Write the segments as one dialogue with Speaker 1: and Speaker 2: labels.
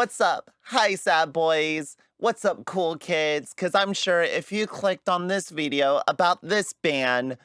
Speaker 1: What's up? Hi, sad boys. What's up, cool kids? Because I'm sure if you clicked on this video about this band,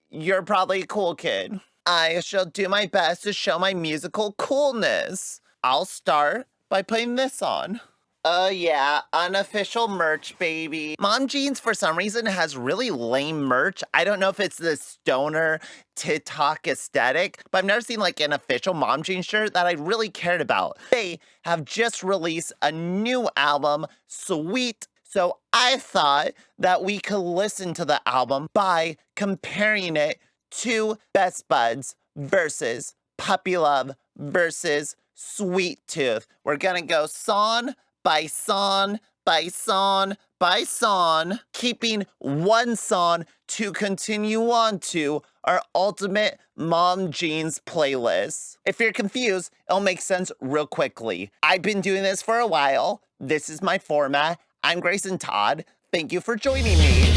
Speaker 1: you're probably a cool kid. I shall do my best to show my musical coolness. I'll start by putting this on. Oh yeah, unofficial merch, baby. Mom Jeans, for some reason, has really lame merch. I don't know if it's the stoner TikTok aesthetic, but I've never seen like an official Mom Jeans shirt that I really cared about. They have just released a new album, Sweet. So I thought that we could listen to the album by comparing it to Best Buds versus Puppy Love versus Sweet Tooth. We're gonna go song by song by song by song, keeping one song to continue on to our ultimate Mom Jeans playlist. If you're confused, it'll make sense real quickly. I've been doing this for a while. This is my format. I'm greysontodd. Thank you for joining me.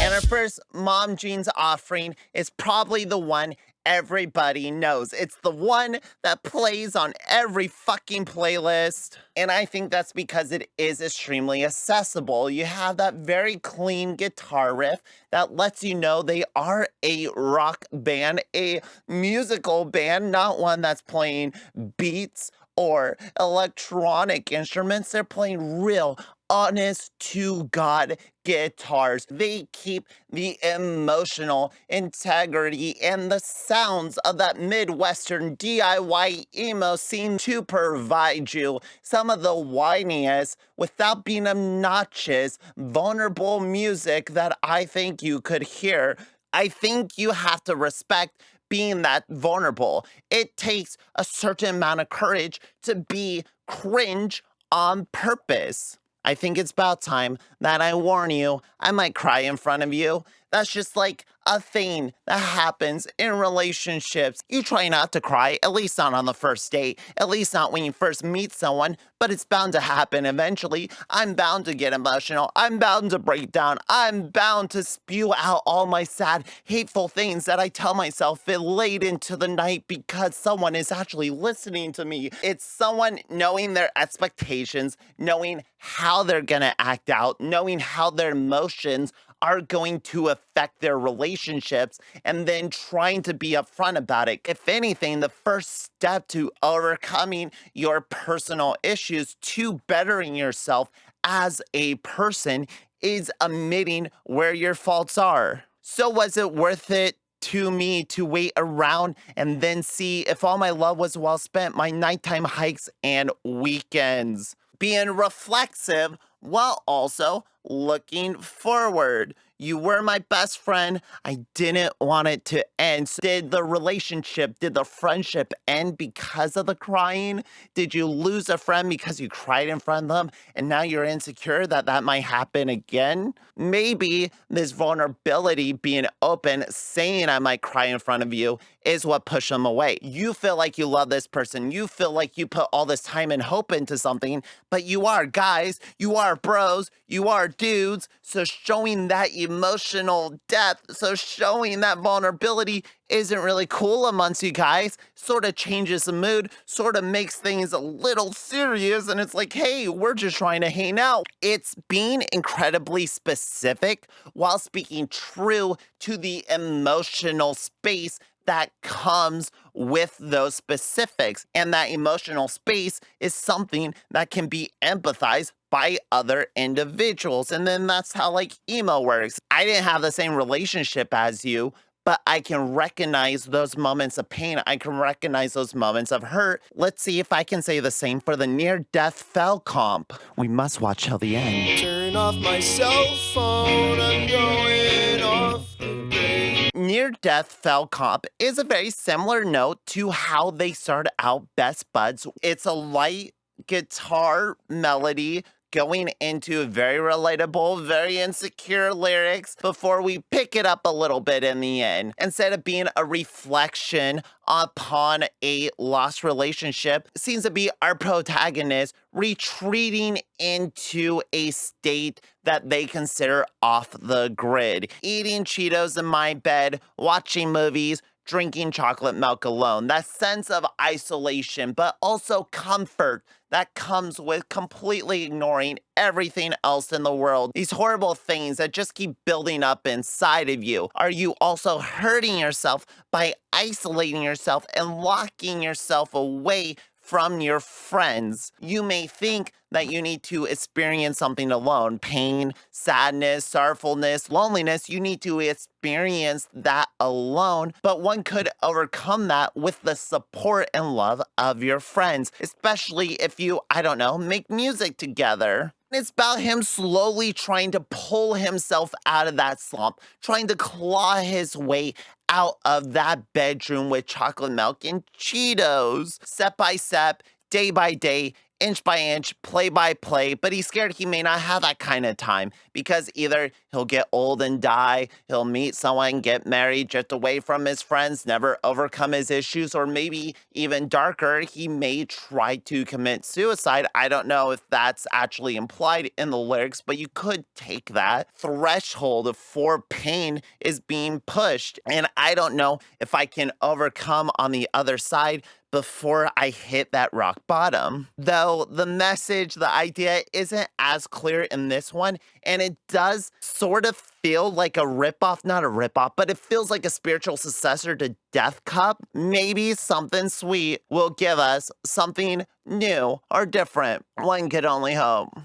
Speaker 1: And our first Mom Jeans offering is probably the one everybody knows. It's the one that plays on every fucking playlist. And I think that's because it is extremely accessible. You have that very clean guitar riff that lets you know they are a rock band, a musical band, not one that's playing beats or electronic instruments. They're playing real, honest to God guitars. They keep the emotional integrity and the sounds of that Midwestern DIY emo scene to provide you some of the whiniest, without being obnoxious, vulnerable music that I think you could hear. I think you have to respect being that vulnerable. It takes a certain amount of courage to be cringe on purpose. I think it's about time that I warn you, I might cry in front of you. That's just like a thing that happens in relationships. You try not to cry, at least not on the first date, at least not when you first meet someone, but it's bound to happen eventually. I'm bound to get emotional. I'm bound to break down. I'm bound to spew out all my sad, hateful things that I tell myself late into the night because someone is actually listening to me. It's someone knowing their expectations, knowing how they're gonna act out, knowing how their emotions are going to affect their relationships, and then trying to be upfront about it. If anything, the first step to overcoming your personal issues, to bettering yourself as a person, is admitting where your faults are. So was it worth it to me to wait around and then see if all my love was well spent, my nighttime hikes and weekends? Being reflexive while also looking forward. You were my best friend. I didn't want it to end. Did the relationship, did the friendship end because of the crying? Did you lose a friend because you cried in front of them and now you're insecure that that might happen again? Maybe this vulnerability, being open, saying I might cry in front of you, is what pushed them away. You feel like you love this person. You feel like you put all this time and hope into something, but you are guys, you are bros, you are dudes. So showing that emotional depth, so showing that vulnerability isn't really cool amongst you guys. Sort of changes the mood, sort of makes things a little serious, and it's like, hey, we're just trying to hang out. It's being incredibly specific while speaking true to the emotional space that comes with those specifics. And that emotional space is something that can be empathized by other individuals. And then that's how like emo works. I didn't have the same relationship as you, but I can recognize those moments of pain. I can recognize those moments of hurt. Let's see if I can say the same for the near-death fell comp. We must watch till the end.
Speaker 2: Turn off my cell phone, I'm going off the grid.
Speaker 1: Near-death fell comp is a very similar note to how they started out Best Buds. It's a light guitar melody going into very relatable, very insecure lyrics before we pick it up a little bit in the end. Instead of being a reflection upon a lost relationship, it seems to be our protagonist retreating into a state that they consider off the grid. Eating Cheetos in my bed, watching movies, drinking chocolate milk alone. That sense of isolation, but also comfort that comes with completely ignoring everything else in the world. These horrible things that just keep building up inside of you. Are you also hurting yourself by isolating yourself and locking yourself away from your friends? You may think that you need to experience something alone. Pain, sadness, sorrowfulness, loneliness. You need to experience that alone. But one could overcome that with the support and love of your friends, especially if you, I don't know, make music together. It's about him slowly trying to pull himself out of that slump, trying to claw his way out of that bedroom with chocolate milk and Cheetos, step by step, day by day, inch by inch, play by play, but he's scared he may not have that kind of time because either he'll get old and die, he'll meet someone, get married, drift away from his friends, never overcome his issues, or maybe even darker, he may try to commit suicide. I don't know if that's actually implied in the lyrics, but you could take that. Threshold for pain is being pushed, and I don't know if I can overcome on the other side before I hit that rock bottom. Though the message, the idea isn't as clear in this one, and it does sort of feel like a ripoff, not a ripoff, but it feels like a spiritual successor to Death Cup. Maybe something sweet will give us something new or different. One could only hope.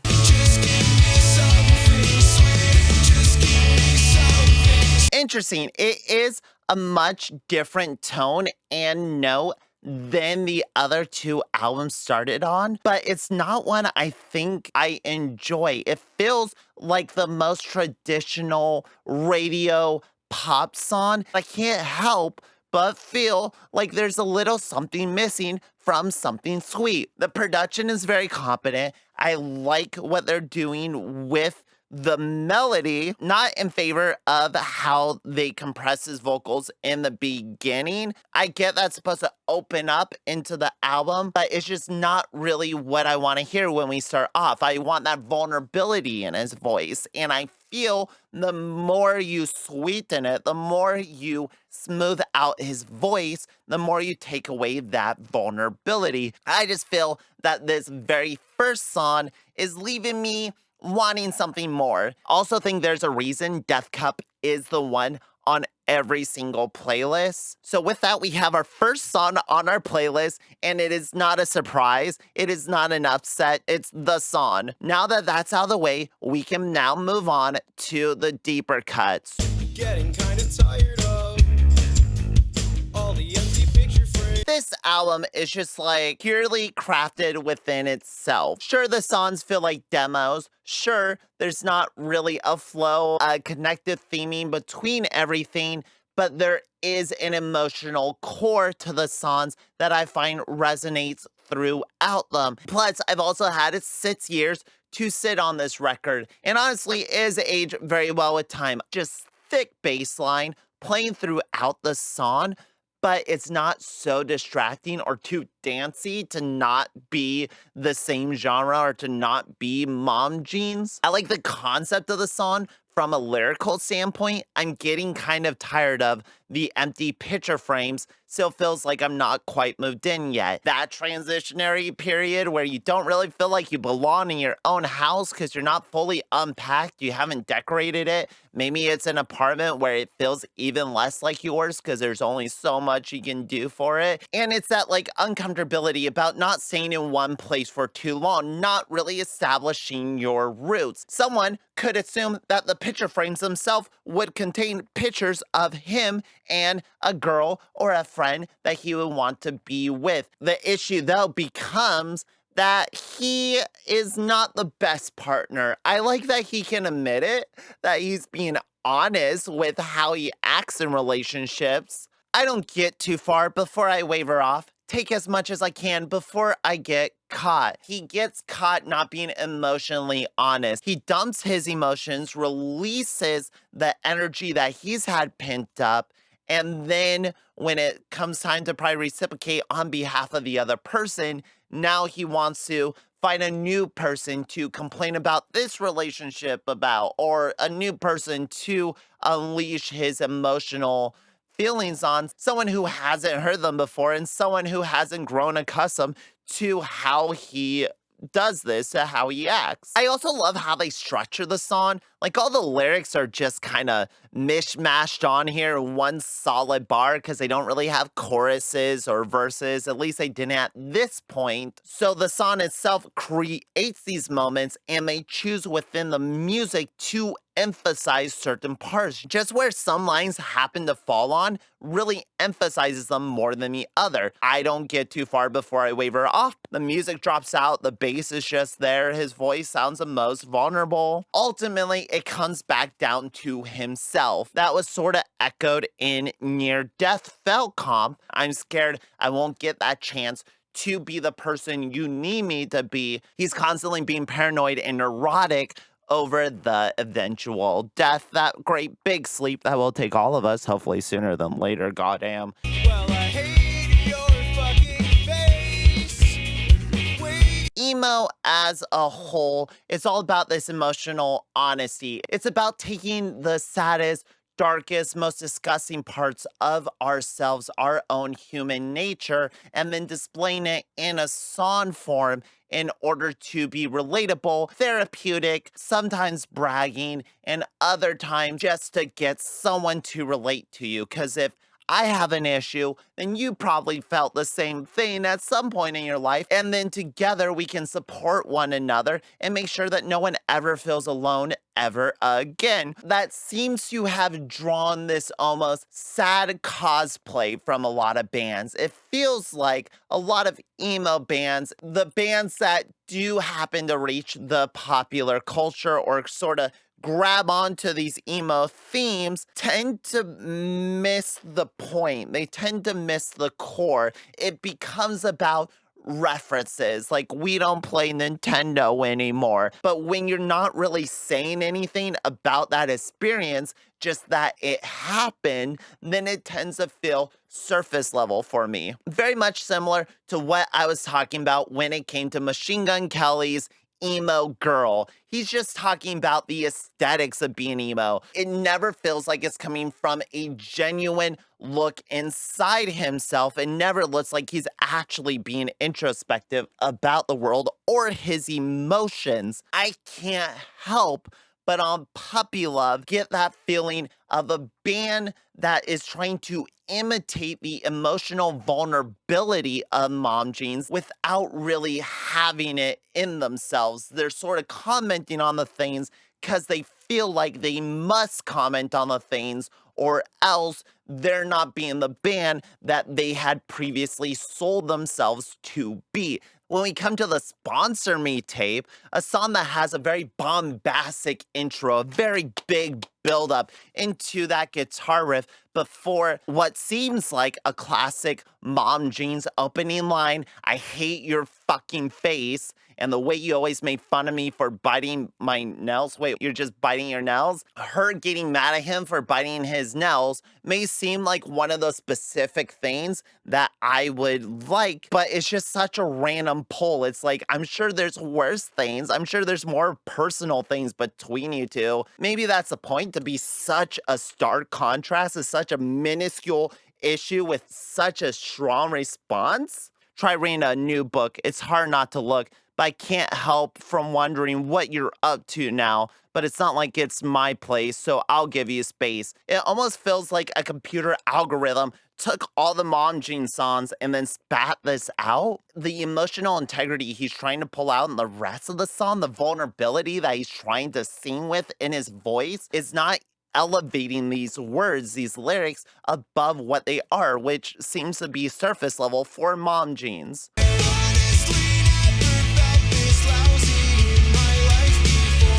Speaker 1: Interesting. It is a much different tone and note than the other two albums started on, but it's not one I think I enjoy. It feels like the most traditional radio pop song. I can't help but feel like there's a little something missing from something sweet. The production is very competent. I like what they're doing with the melody, not in favor of how they compress his vocals in the beginning. I get that's supposed to open up into the album, but it's just not really what I want to hear when we start off. I want that vulnerability in his voice, and I feel the more you sweeten it, the more you smooth out his voice, the more you take away that vulnerability. I just feel that this very first song is leaving me wanting something more. Also think there's a reason Death Cup is the one on every single playlist. So with that, we have our first song on our playlist, and it is not a surprise. It is not an upset. It's the song. Now that that's out of the way, we can now move on to the deeper cuts.
Speaker 2: Getting kinda tired of all the empty picture frames.
Speaker 1: This album is just like purely crafted within itself. Sure, the songs feel like demos. Sure, there's not really a flow, a connected theming between everything, but there is an emotional core to the songs that I find resonates throughout them. Plus, I've also had it 6 years to sit on this record, and honestly, it is aged very well with time. Just thick bass line playing throughout the song, but it's not so distracting or too dancey to not be the same genre or to not be mom jeans. I like the concept of the song from a lyrical standpoint. I'm getting kind of tired of the empty picture frames. Still feels like I'm not quite moved in yet. That transitionary period where you don't really feel like you belong in your own house because you're not fully unpacked, you haven't decorated it. Maybe it's an apartment where it feels even less like yours because there's only so much you can do for it. And it's that like uncomfortability about not staying in one place for too long, not really establishing your roots. Someone could assume that the picture frames themselves would contain pictures of him and a girl or a friend that he would want to be with. The issue though becomes that he is not the best partner. I like that he can admit it, that he's being honest with how he acts in relationships. I don't get too far before I waver off. Take as much as I can before I get caught. He gets caught not being emotionally honest. He dumps his emotions, releases the energy that he's had pent up, and then when it comes time to probably reciprocate on behalf of the other person, now he wants to find a new person to complain about this relationship about, or a new person to unleash his emotional feelings on, someone who hasn't heard them before, and someone who hasn't grown accustomed to how he does this, to how he acts. I also love how they structure the song. Like, all the lyrics are just kind of mishmashed on here in one solid bar because they don't really have choruses or verses. At least they didn't at this point. So the song itself creates these moments, and they choose within the music to emphasize certain parts. Just where some lines happen to fall on really emphasizes them more than the other. I don't get too far before I waver off. The music drops out, the bass is just there, his voice sounds the most vulnerable. Ultimately, it comes back down to himself. That was sort of echoed in Near Death Felt Comp. I'm scared I won't get that chance to be the person you need me to be. He's constantly being paranoid and neurotic over the eventual death, that great big sleep that will take all of us, hopefully sooner than later, goddamn.
Speaker 2: Well, I hate your fucking face. Wait.
Speaker 1: Emo as a whole, it's all about this emotional honesty. It's about taking the saddest, darkest, most disgusting parts of ourselves, our own human nature, and then displaying it in a song form in order to be relatable, therapeutic, sometimes bragging, and other times just to get someone to relate to you. Because if I have an issue, then you probably felt the same thing at some point in your life. And then together we can support one another and make sure that no one ever feels alone ever again. That seems to have drawn this almost sad cosplay from a lot of bands. It feels like a lot of emo bands, the bands that do happen to reach the popular culture or sort of grab onto these emo themes, tend to miss the point. They tend to miss the core. It becomes about references, like we don't play Nintendo anymore. But when you're not really saying anything about that experience, just that it happened, then it tends to feel surface level for me. Very much similar to what I was talking about when it came to Machine Gun Kelly's emo girl. He's just talking about the aesthetics of being emo. It never feels like it's coming from a genuine look inside himself. It never looks like he's actually being introspective about the world or his emotions. I can't help but on Puppy Love get that feeling of a band that is trying to imitate the emotional vulnerability of Mom Jeans without really having it in themselves. They're sort of commenting on the things because they feel like they must comment on the things or else they're not being the band that they had previously sold themselves to be. When we come to the Sponsor Me tape, a song that has a very bombastic intro, a very big build-up into that guitar riff before what seems like a classic Mom Jeans opening line, I hate your fucking face, and the way you always made fun of me for biting my nails. Wait, you're just biting your nails? Her getting mad at him for biting his nails may seem like one of those specific things that I would like, but it's just such a random pull. It's like, I'm sure there's worse things. I'm sure there's more personal things between you two. Maybe that's the point, to be such a stark contrast, is such a minuscule issue with such a strong response. Try reading a new book. It's hard not to look, but I can't help from wondering what you're up to now. But it's not like it's my place, so I'll give you space. It almost feels like a computer algorithm took all the Mom Jeans songs and then spat this out. The emotional integrity he's trying to pull out in the rest of the song, the vulnerability that he's trying to sing with in his voice, is not elevating these words, these lyrics, above what they are, which seems to be surface level for Mom Jeans.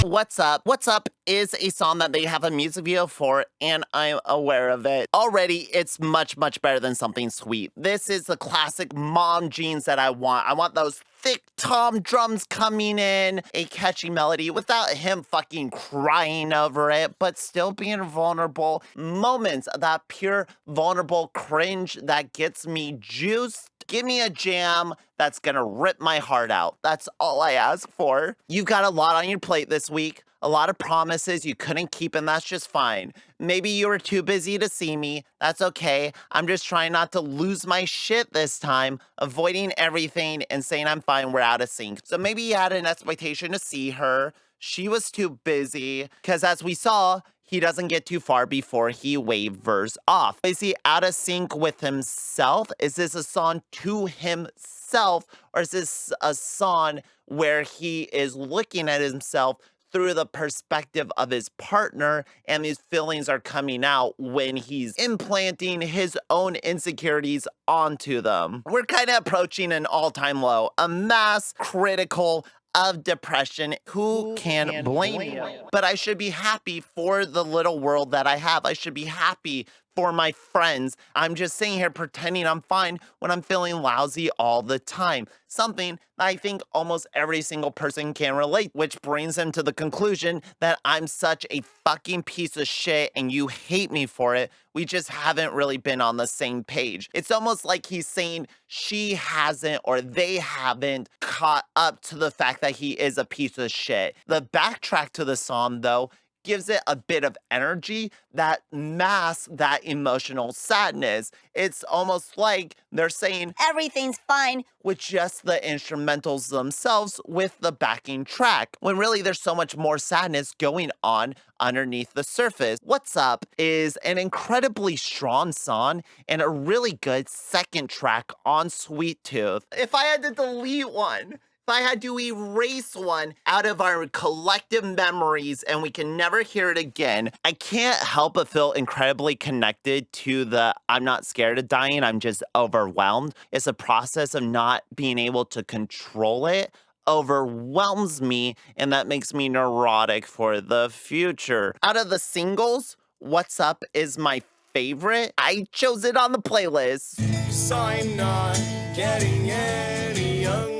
Speaker 1: What's Up? What's Up is a song that they have a music video for, and I'm aware of it. Already, it's much, much better than Something Sweet. This is the classic Mom Jeans that I want. I want those thick tom drums coming in, a catchy melody without him fucking crying over it, but still being vulnerable. Moments of that pure, vulnerable cringe that gets me juiced. Give me a jam that's gonna rip my heart out. That's all I ask for. You've got a lot on your plate this week. A lot of promises you couldn't keep, and that's just fine. Maybe you were too busy to see me. That's okay. I'm just trying not to lose my shit this time, avoiding everything and saying I'm fine, we're out of sync. So maybe you had an expectation to see her. She was too busy, because as we saw, he doesn't get too far before he wavers off. Is he out of sync with himself? Is this a song to himself? Or is this a song where he is looking at himself through the perspective of his partner, and these feelings are coming out when he's implanting his own insecurities onto them? We're kind of approaching an all-time low, a mass critical of depression. Who can blame you? But I should be happy for the little world that I have. I should be happy for my friends. I'm just sitting here pretending I'm fine when I'm feeling lousy all the time. Something that I think almost every single person can relate, which brings them to the conclusion that I'm such a fucking piece of shit and you hate me for it. We just haven't really been on the same page. It's almost like he's saying she hasn't or they haven't caught up to the fact that he is a piece of shit. The backtrack to the song, though, gives it a bit of energy that masks that emotional sadness. It's almost like they're saying
Speaker 3: everything's fine
Speaker 1: with just the instrumentals themselves with the backing track, when really there's so much more sadness going on underneath the surface. What's Up is an incredibly strong song and a really good second track on Sweet Tooth. If I had to delete one, if I had to erase one out of our collective memories and we can never hear it again, I can't help but feel incredibly connected to the I'm not scared of dying, I'm just overwhelmed. It's a process of not being able to control it overwhelms me, and that makes me neurotic for the future. Out of the singles, What's Up is my favorite. I chose it on the playlist.
Speaker 2: 'Cause I'm not getting any younger.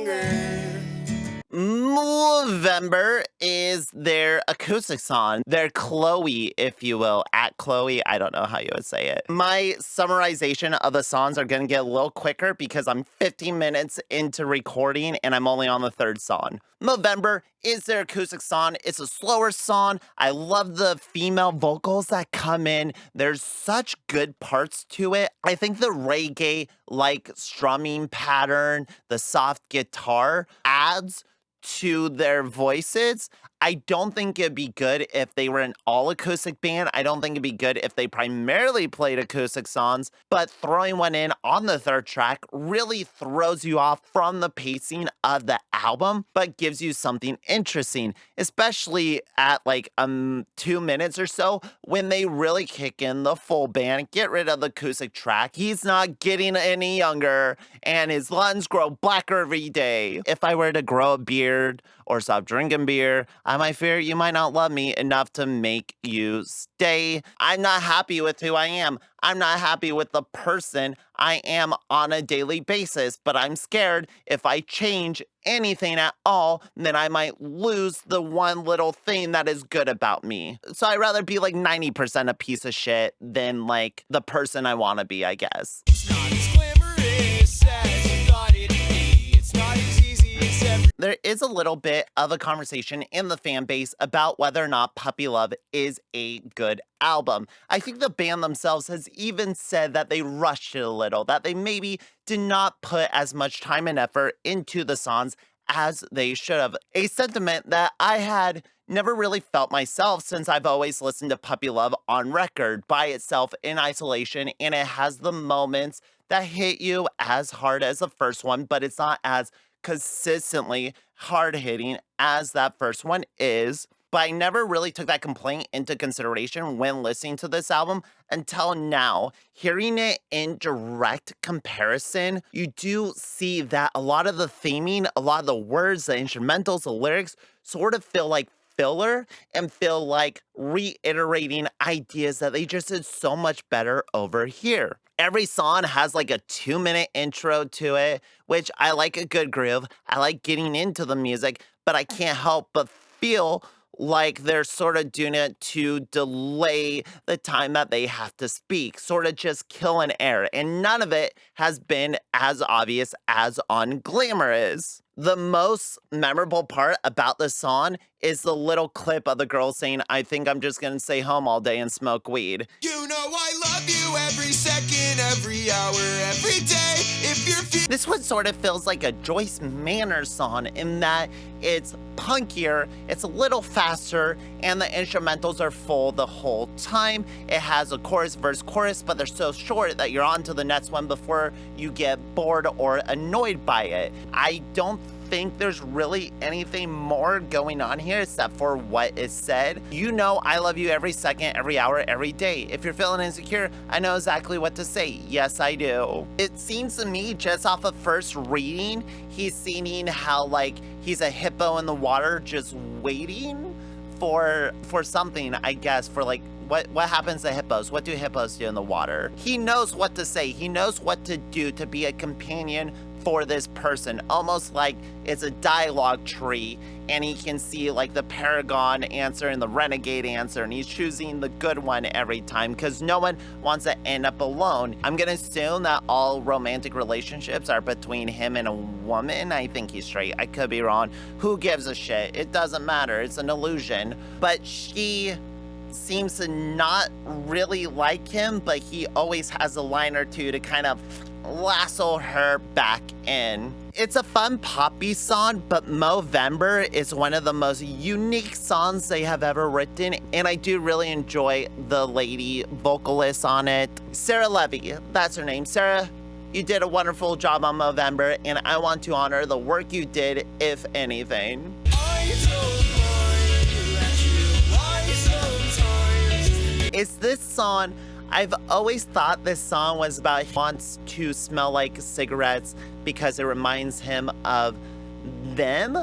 Speaker 1: Movember is their acoustic song, their Chloe, if you will, at Chloe. I don't know how you would say it. My summarization of the songs are going to get a little quicker because I'm 15 minutes into recording and I'm only on the third song. Movember is their acoustic song. It's a slower song. I love the female vocals that come in. There's such good parts to it. I think the reggae-like strumming pattern, the soft guitar adds to their voices. I don't think it'd be good if they were an all acoustic band. I don't think it'd be good if they primarily played acoustic songs, but throwing one in on the third track really throws you off from the pacing of the album, but gives you something interesting, especially at like 2 minutes or so when they really kick in the full band, get rid of the acoustic track. He's not getting any younger and his lungs grow blacker every day. If I were to grow a beard or stop drinking beer, I might fear you might not love me enough to make you stay. I'm not happy with who I am. I'm not happy with the person I am on a daily basis, but I'm scared if I change anything at all, then I might lose the one little thing that is good about me. So I'd rather be like 90% a piece of shit than like the person I want to be, I guess.
Speaker 2: It's not as glamorous as you thought it'd be. It's not as easy as every.
Speaker 1: There is a little bit of a conversation in the fan base about whether or not Puppy Love is a good album. I think the band themselves has even said that they rushed it a little, that they maybe did not put as much time and effort into the songs as they should have. A sentiment that I had never really felt myself, since I've always listened to Puppy Love on record by itself in isolation, and it has the moments that hit you as hard as the first one, but it's not as consistently hard-hitting as that first one is. But I never really took that complaint into consideration when listening to this album until now. Hearing it in direct comparison, you do see that a lot of the theming, a lot of the words, the instrumentals, the lyrics sort of feel like filler and feel like reiterating ideas that they just did so much better over here. Every song has like a 2-minute intro to it, which I like a good groove. I like getting into the music, but I can't help but feel like they're sort of doing it to delay the time that they have to speak, sort of just kill an air. And none of it has been as obvious as on Glamorous. The most memorable part about the song is the little clip of the girl saying, I think I'm just gonna stay home all day and smoke weed.
Speaker 2: You know I love you every second, every hour, every day. If you're
Speaker 1: This one sort of feels like a Joyce Manor song in that it's punkier, it's a little faster, and the instrumentals are full the whole time. It has a chorus, verse, chorus, but they're so short that you're on to the next one before you get bored or annoyed by it. I don't think there's really anything more going on here except for what is said. You know I love you every second, every hour, every day. If you're feeling insecure, I know exactly what to say. Yes, I do. It seems to me, just off of first reading, he's singing how like he's a hippo in the water just waiting for something, I guess, for like what happens to hippos? What do hippos do in the water? He knows what to say. He knows what to do to be a companion for this person, almost like it's a dialogue tree, and he can see like the paragon answer and the renegade answer, and he's choosing the good one every time because no one wants to end up alone. I'm gonna assume that all romantic relationships are between him and a woman. I think he's straight. I could be wrong. Who gives a shit? It doesn't matter. It's an illusion. But she seems to not really like him, but he always has a line or two to kind of lasso her back in. It's a fun poppy song, but Movember is one of the most unique songs they have ever written, and I do really enjoy the lady vocalist on it. Sarah Levy, that's her name. Sarah, you did a wonderful job on Movember, and I want to honor the work you did, if anything. It's this song. I've always thought this song was about he wants to smell like cigarettes because it reminds him of them,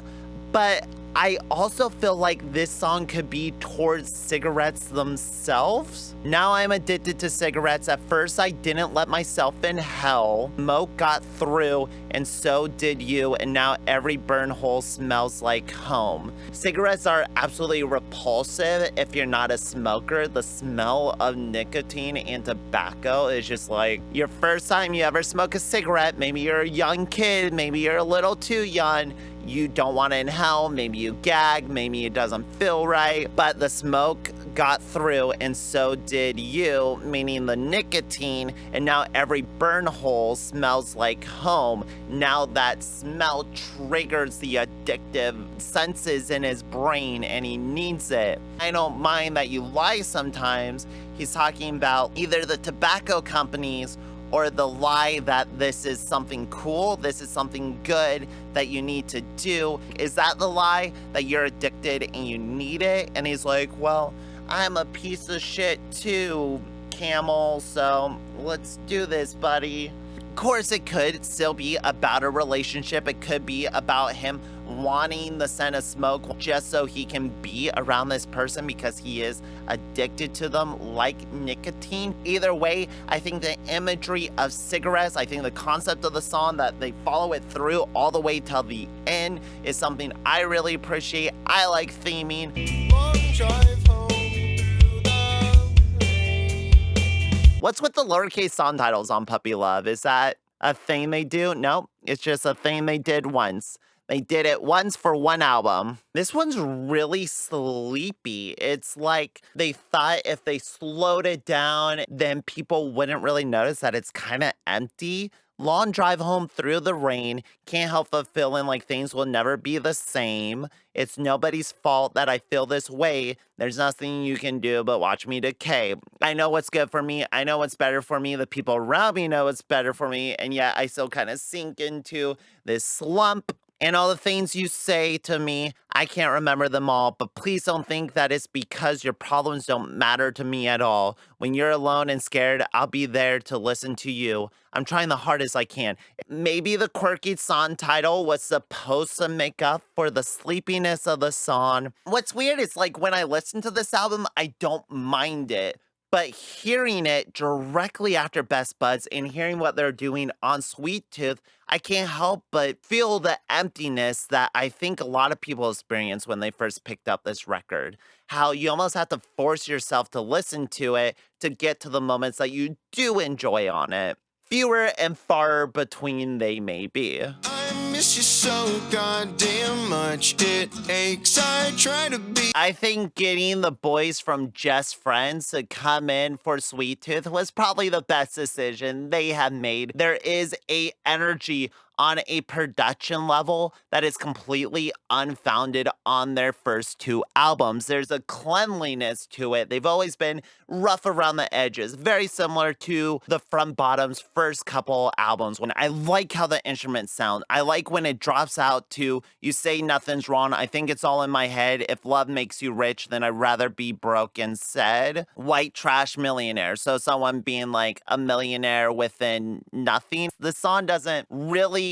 Speaker 1: but I also feel like this song could be towards cigarettes themselves. Now I'm addicted to cigarettes. At first I didn't let myself in hell. Smoke got through and so did you, and now every burn hole smells like home. Cigarettes are absolutely repulsive if you're not a smoker. The smell of nicotine and tobacco is just like your first time you ever smoke a cigarette. Maybe you're a young kid, maybe you're a little too young. You don't want to inhale, maybe you gag, maybe it doesn't feel right, but the smoke got through and so did you, meaning the nicotine, and now every burn hole smells like home. Now that smell triggers the addictive senses in his brain and he needs it. I don't mind that you lie sometimes. He's talking about either the tobacco companies or the lie that this is something cool, this is something good that you need to do. Is that the lie, that you're addicted and you need it? And he's like, well, I'm a piece of shit too, Camel, so let's do this, buddy. Of course, it could still be about a relationship. It could be about him wanting the scent of smoke just so he can be around this person because he is addicted to them like nicotine. Either way, I think the imagery of cigarettes, I think the concept of the song, that they follow it through all the way till the end, is something I really appreciate. I like theming.
Speaker 2: long drive home through the rain.
Speaker 1: What's with the lowercase song titles on Puppy Love? Is that a thing they do? No, it's just a thing they did once. They did it once for one album. This one's really sleepy. It's like they thought if they slowed it down, then people wouldn't really notice that it's kind of empty. Long drive home through the rain. Can't help but feeling like things will never be the same. It's nobody's fault that I feel this way. There's nothing you can do but watch me decay. I know what's good for me. I know what's better for me. The people around me know what's better for me. And yet I still kind of sink into this slump. And all the things you say to me, I can't remember them all, but please don't think that it's because your problems don't matter to me at all. When you're alone and scared, I'll be there to listen to you. I'm trying the hardest I can. Maybe the quirky song title was supposed to make up for the sleepiness of the song. What's weird is like when I listen to this album, I don't mind it. But hearing it directly after Best Buds and hearing what they're doing on Sweet Tooth, I can't help but feel the emptiness that I think a lot of people experience when they first picked up this record. How you almost have to force yourself to listen to it to get to the moments that you do enjoy on it. Fewer and far between they may be.
Speaker 2: I miss you so goddamn much, it aches. I try to be.
Speaker 1: I think getting the boys from Just Friends to come in for Sweet Tooth was probably the best decision they have made. There is a energy on a production level that is completely unfounded on their first two albums. There's a cleanliness to it. They've always been rough around the edges, very similar to the From Bottom's first couple albums. When I like how the instruments sound, I like when it drops out to "You say nothing's wrong, I think it's all in my head. If love makes you rich, then I'd rather be broke instead." White trash millionaire. So someone being like a millionaire within nothing. The song doesn't really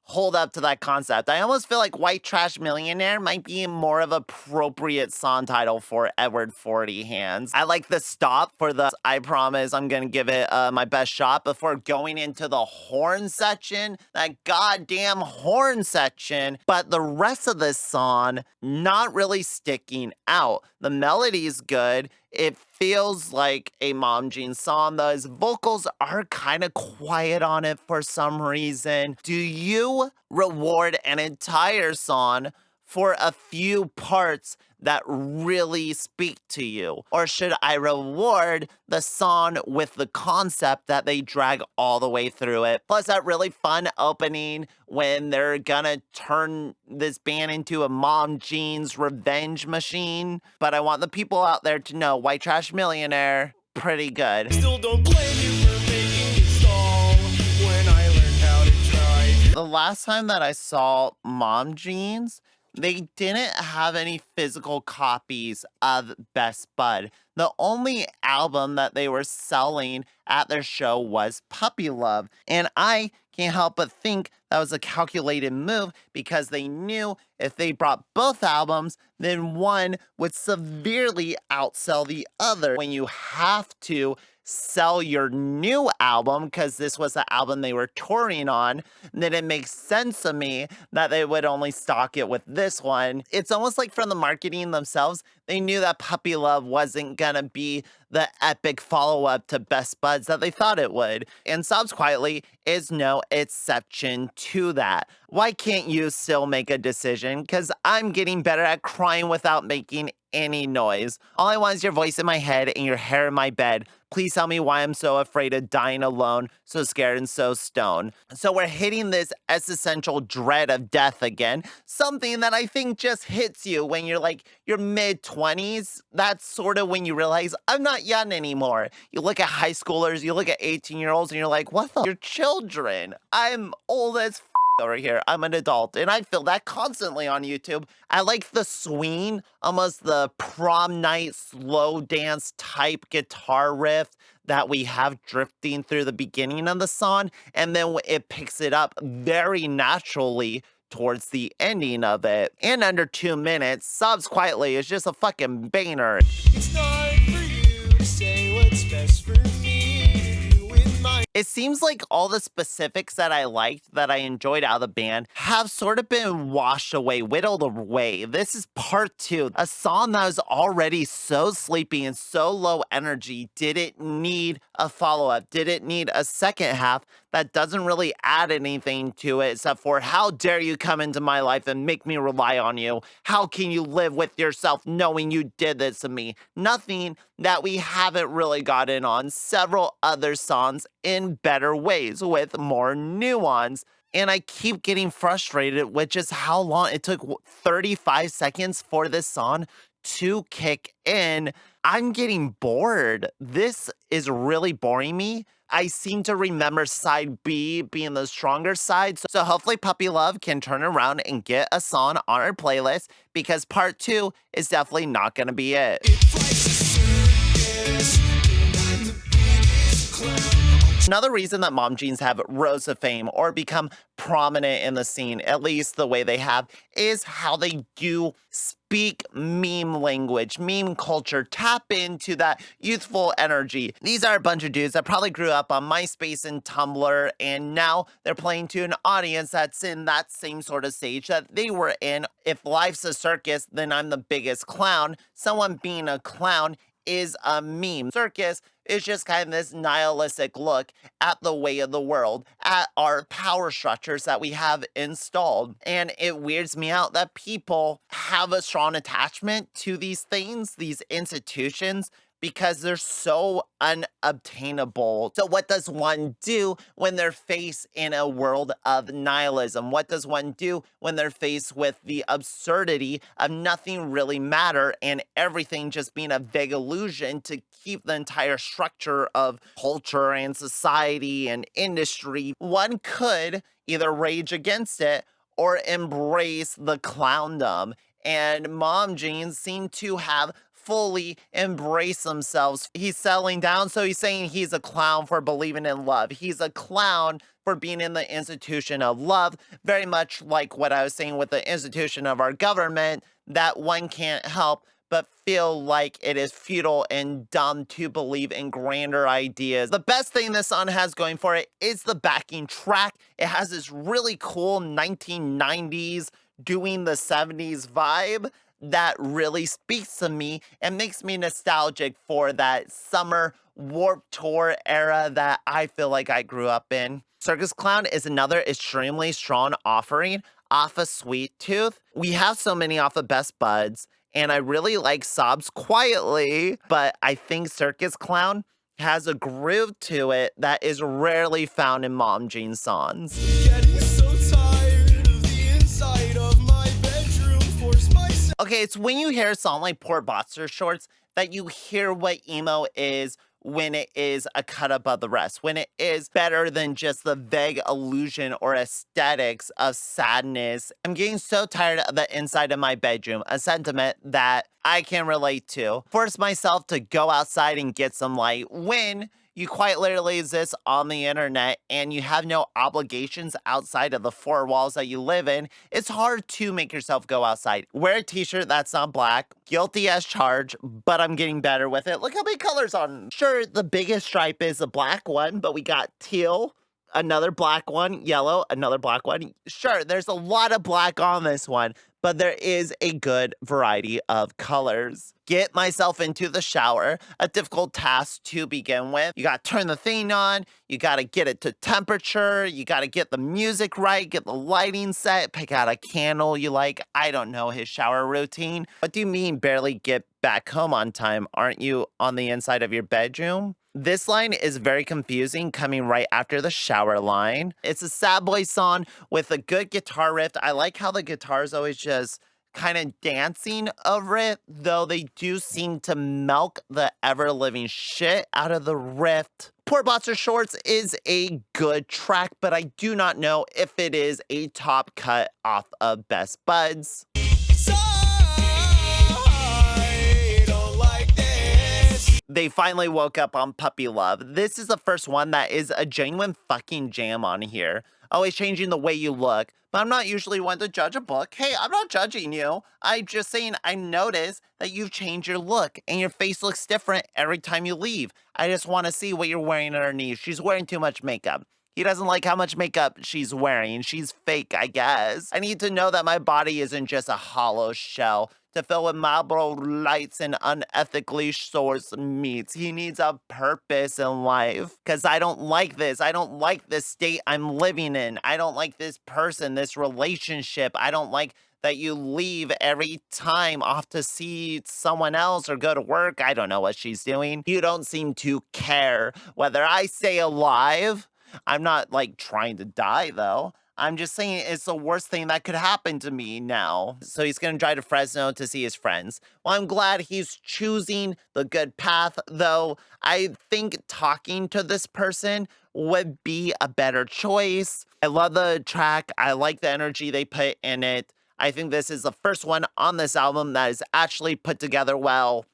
Speaker 1: hold up to that concept. I almost feel like White Trash Millionaire might be more of an appropriate song title for Edward 40 Hands. I like the stop for the "I promise I'm gonna give it my best shot" before going into the horn section, that goddamn horn section. But the rest of this song, not really sticking out. The melody's good. It feels like a Mom Jean song, though his vocals are kind of quiet on it for some reason. Do you reward an entire song for a few parts that really speak to you? Or should I reward the song with the concept that they drag all the way through it? Plus that really fun opening when they're gonna turn this band into a Mom Jean's revenge machine. But I want the people out there to know White Trash Millionaire, pretty good.
Speaker 2: Still don't blame you for making me stall when I learned how to drive.
Speaker 1: The last time that I saw Mom Jeans, they didn't have any physical copies of Best Bud. The only album that they were selling at their show was Puppy Love. And I can't help but think that was a calculated move because they knew if they brought both albums, then one would severely outsell the other. When you have to sell your new album, because this was the album they were touring on, then it makes sense to me that they would only stock it with this one. It's almost like from the marketing themselves, they knew that Puppy Love wasn't gonna be the epic follow-up to Best Buds that they thought it would. And Sobs Quietly is no exception to that. Why can't you still make a decision? Because I'm getting better at crying without making any noise. All I want is your voice in my head and your hair in my bed. Please tell me why I'm so afraid of dying alone, so scared and so stoned. So we're hitting this existential dread of death again, something that I think just hits you when you're like your mid-20s. That's sort of when you realize I'm not young anymore. You look at high schoolers, you look at 18-year-olds, and you're like, what the? You're children. I'm old as over here. I'm an adult, and I feel that constantly on YouTube. I like the swing, almost the prom night slow dance type guitar riff that we have drifting through the beginning of the song, and then it picks it up very naturally towards the ending of it. In under 2 minutes, Sobs Quietly is just a fucking banger.
Speaker 2: It's not for you to say what's best for me to do with my.
Speaker 1: It seems like all the specifics that I liked, that I enjoyed out of the band, have sort of been washed away, whittled away. This is part 2. A song that was already so sleepy and so low energy didn't need a follow-up, didn't need a second half that doesn't really add anything to it except for, how dare you come into my life and make me rely on you? How can you live with yourself knowing you did this to me? Nothing that we haven't really gotten on several other songs in better ways with more nuance. And I keep getting frustrated with just how long it took. 35 seconds for this song to kick in. I'm getting bored. This is really boring me. I seem to remember side B being the stronger side. So hopefully Puppy Love can turn around and get a song on our playlist, because part 2 is definitely not going to be it.
Speaker 2: It's like a circus, and I'm the biggest clown. I'll
Speaker 1: Another reason that mom jeans have rose to fame or become prominent in the scene, at least the way they have, is how they do speak meme language, meme culture, tap into that youthful energy. These are a bunch of dudes that probably grew up on MySpace and Tumblr, and now they're playing to an audience that's in that same sort of stage that they were in. If life's a circus, then I'm the biggest clown. Someone being a clown is a meme. Circus is just kind of this nihilistic look at the way of the world, at our power structures that we have installed. And it weirds me out that people have a strong attachment to these things, these institutions, because they're so unobtainable. So what does one do when they're faced in a world of nihilism? What does one do when they're faced with the absurdity of nothing really matter and everything just being a vague illusion to keep the entire structure of culture and society and industry? One could either rage against it or embrace the clowndom. And mom jeans seem to have fully embrace themselves. He's settling down, so he's saying he's a clown for believing in love. He's a clown for being in the institution of love, very much like what I was saying with the institution of our government, that one can't help but feel like it is futile and dumb to believe in grander ideas. The best thing this song has going for it is the backing track. It has this really cool 1990s doing the 70s vibe that really speaks to me and makes me nostalgic for that summer Warped Tour era that I feel like I grew up in. Circus Clown is another extremely strong offering off of Sweet Tooth. We have so many off of Best Buds, and I really like Sobs Quietly, but I think Circus Clown has a groove to it that is rarely found in mom jean songs.
Speaker 2: Getting so tired of the inside of my bedroom. Force myself.
Speaker 1: Okay, it's when you hear a song like Poor Boxer Shorts that you hear what emo is when it is a cut above the rest, when it is better than just the vague illusion or aesthetics of sadness. I'm getting so tired of the inside of my bedroom, a sentiment that I can relate to. Force myself to go outside and get some light when you quite literally exist on the internet and you have no obligations outside of the four walls that you live in. It's hard to make yourself go outside. Wear a t-shirt that's not black. Guilty as charged, but I'm getting better with it. Look how many colors on. Sure, the biggest stripe is a black one, but we got teal, another black one, yellow, another black one. Sure, there's a lot of black on this one, but there is a good variety of colors. Get myself into the shower, a difficult task to begin with. You gotta turn the thing on, you gotta get it to temperature, you gotta get the music right, get the lighting set, pick out a candle you like. I don't know his shower routine. What do you mean barely get back home on time? Aren't you on the inside of your bedroom? This line is very confusing, coming right after the shower line. It's a sad boy song with a good guitar riff. I like how the guitar is always just kind of dancing over it, though they do seem to milk the ever-living shit out of the riff. Poor Boxer Shorts is a good track, but I do not know if it is a top cut off of Best Buds.
Speaker 2: I don't like this.
Speaker 1: They finally woke up on Puppy Love. This is the first one that is a genuine fucking jam on here. Always changing the way you look, but I'm not usually one to judge a book. Hey, I'm not judging you. I'm just saying I notice that you've changed your look and your face looks different every time you leave. I just want to see what you're wearing underneath. She's wearing too much makeup. He doesn't like how much makeup she's wearing. She's fake, I guess. I need to know that my body isn't just a hollow shell to fill with Marlboro lights and unethically sourced meats. He needs a purpose in life. Because I don't like this. I don't like this state I'm living in. I don't like this person, this relationship. I don't like that you leave every time off to see someone else or go to work. I don't know what she's doing. You don't seem to care whether I stay alive. I'm not like trying to die though. I'm just saying it's the worst thing that could happen to me now. So he's going to drive to Fresno to see his friends. Well, I'm glad he's choosing the good path, though I think talking to this person would be a better choice. I love the track. I like the energy they put in it. I think this is the first one on this album that is actually put together well.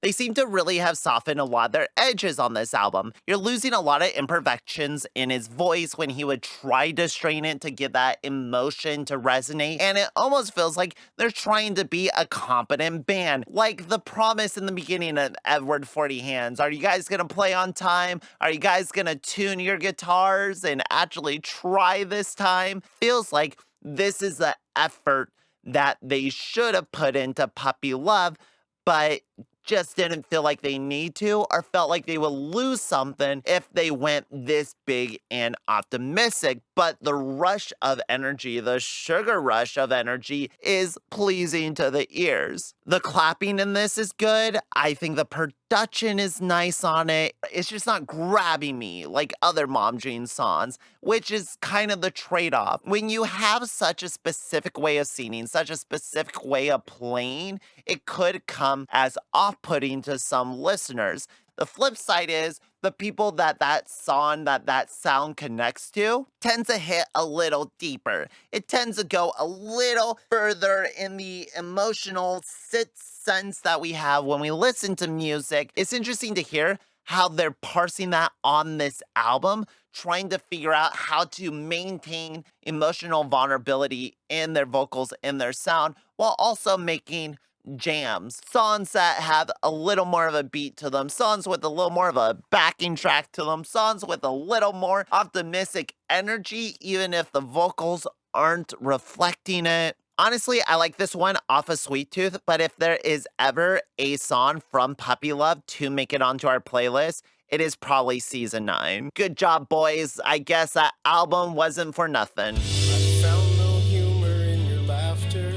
Speaker 1: They seem to really have softened a lot of their edges on this album. You're losing a lot of imperfections in his voice when he would try to strain it to get that emotion to resonate, and it almost feels like they're trying to be a competent band. Like the promise in the beginning of Edward 40 Hands. Are you guys gonna play on time? Are you guys gonna tune your guitars and actually try this time? Feels like this is the effort that they should have put into Puppy Love, but just didn't feel like they need to, or felt like they would lose something if they went this big and optimistic. But the rush of energy, the sugar rush of energy, is pleasing to the ears. The clapping in this is good. I think the production is nice on it. It's just not grabbing me like other Mom Jeans songs, which is kind of the trade-off. When you have such a specific way of singing, such a specific way of playing, it could come as off-putting to some listeners. The flip side is the people that song, that sound connects to tends to hit a little deeper. It tends to go a little further in the emotional sense that we have when we listen to music. It's interesting to hear how they're parsing that on this album, trying to figure out how to maintain emotional vulnerability in their vocals, in their sound, while also making jams, songs that have a little more of a beat to them, songs with a little more of a backing track to them, songs with a little more optimistic energy, even if the vocals aren't reflecting it. Honestly, I like this one off of Sweet Tooth, but if there is ever a song from Puppy Love to make it onto our playlist, it is probably Season 9. Good job, boys. I guess that album wasn't for nothing.
Speaker 2: I found no humor in your laughter.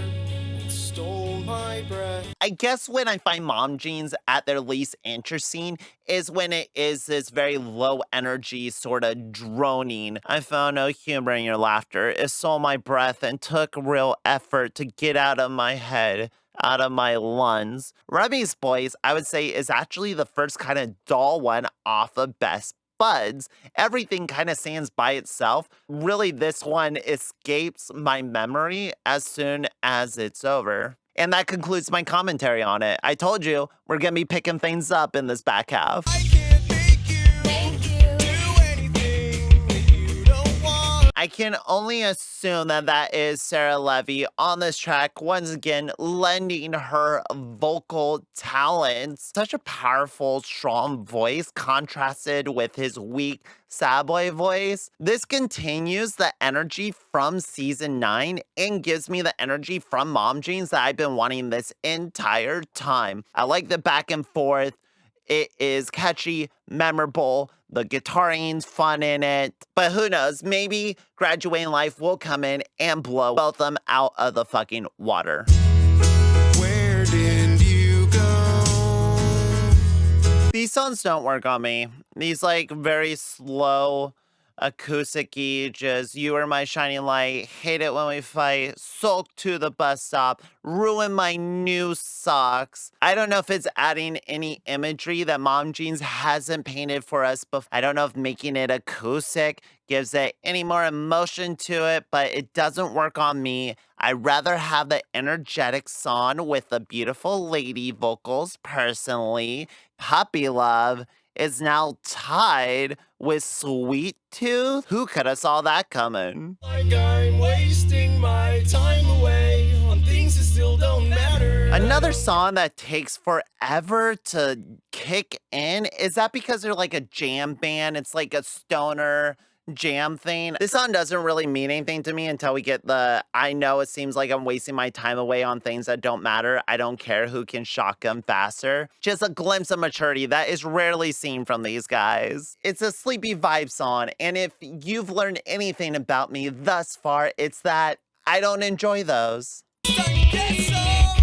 Speaker 2: It stole my breath.
Speaker 1: I guess when I find Mom Jeans at their least interesting is when it is this very low energy sort of droning. I found no humor in your laughter. It stole my breath and took real effort to get out of my head, out of my lungs. Remy's voice, I would say, is actually the first kind of dull one off of Best Buds. Everything kind of stands by itself. Really, this one escapes my memory as soon as it's over. And that concludes my commentary on it. I told you, we're gonna be picking things up in this back half.
Speaker 2: I can't make you do anything that you don't want.
Speaker 1: I can only assume that is Sarah Levy on this track, once again, lending her vocal talents. Such a powerful, strong voice, contrasted with his weak, sad boy voice. This continues the energy from Season 9 and gives me the energy from Mom Jeans that I've been wanting this entire time. I like the back and forth. It is catchy, memorable, the guitaring's fun in it. But who knows, maybe Graduating Life will come in and blow both of them out of the fucking water.
Speaker 2: Where did you go?
Speaker 1: These songs don't work on me. These like very slow, acoustic-y, just you are my shining light, hate it when we fight, sulk to the bus stop, ruin my new socks. I don't know if it's adding any imagery that Mom Jeans hasn't painted for us before. I don't know if making it acoustic gives it any more emotion to it, but it doesn't work on me. I'd rather have the energetic song with the beautiful lady vocals personally. Puppy Love is now tied with Sweet Tooth. Who could have saw that coming?
Speaker 2: Like I'm wasting my time away on things that still don't matter.
Speaker 1: Another song that takes forever to kick in. Is that because they're like a jam band? It's like a stoner jam thing. This song doesn't really mean anything to me until we get the, I know it seems like I'm wasting my time away on things that don't matter. I don't care who can shock them faster. Just a glimpse of maturity that is rarely seen from these guys. It's a sleepy vibe song, and if you've learned anything about me thus far, it's that I don't enjoy those.
Speaker 2: Time to get some help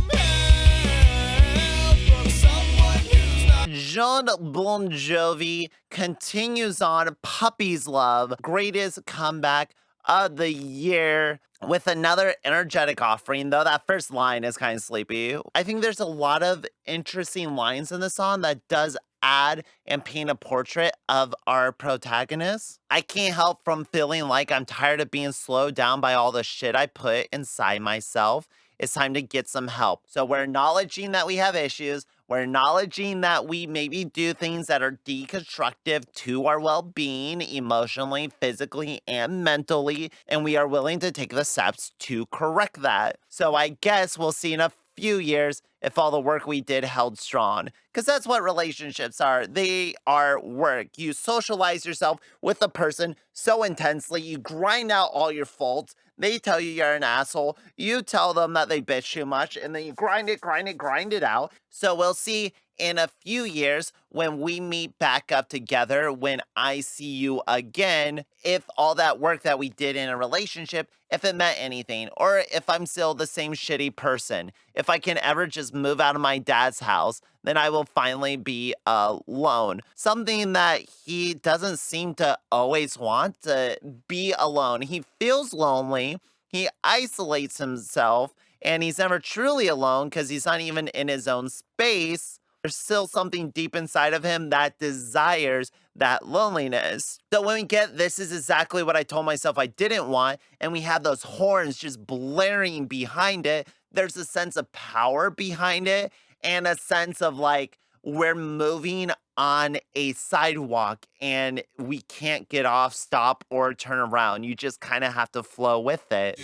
Speaker 2: from someone who's not.
Speaker 1: Jon Bon Jovi continues on Puppy's Love, greatest comeback of the year, with another energetic offering, though that first line is kind of sleepy. I think there's a lot of interesting lines in the song that does add and paint a portrait of our protagonist. I can't help from feeling like I'm tired of being slowed down by all the shit I put inside myself. It's time to get some help. So we're acknowledging that we have issues. We're acknowledging that we maybe do things that are deconstructive to our well-being, emotionally, physically, and mentally, and we are willing to take the steps to correct that. So I guess we'll see in a few years if all the work we did held strong. Because that's what relationships are. They are work. You socialize yourself with a person so intensely, you grind out all your faults. They tell you you're an asshole. You tell them that they bitch too much, and then you grind it out. So we'll see in a few years when we meet back up together, when I see you again, if all that work that we did in a relationship, if it meant anything, or if I'm still the same shitty person. If I can ever just move out of my dad's house, then I will finally be alone. Something that he doesn't seem to always want, to be alone. He feels lonely, he isolates himself, and he's never truly alone because he's not even in his own space. There's still something deep inside of him that desires that loneliness. So when we get this is exactly what I told myself I didn't want, and we have those horns just blaring behind it, there's a sense of power behind it, and a sense of like we're moving on a sidewalk and we can't get off, stop, or turn around. You just kind of have to flow with it.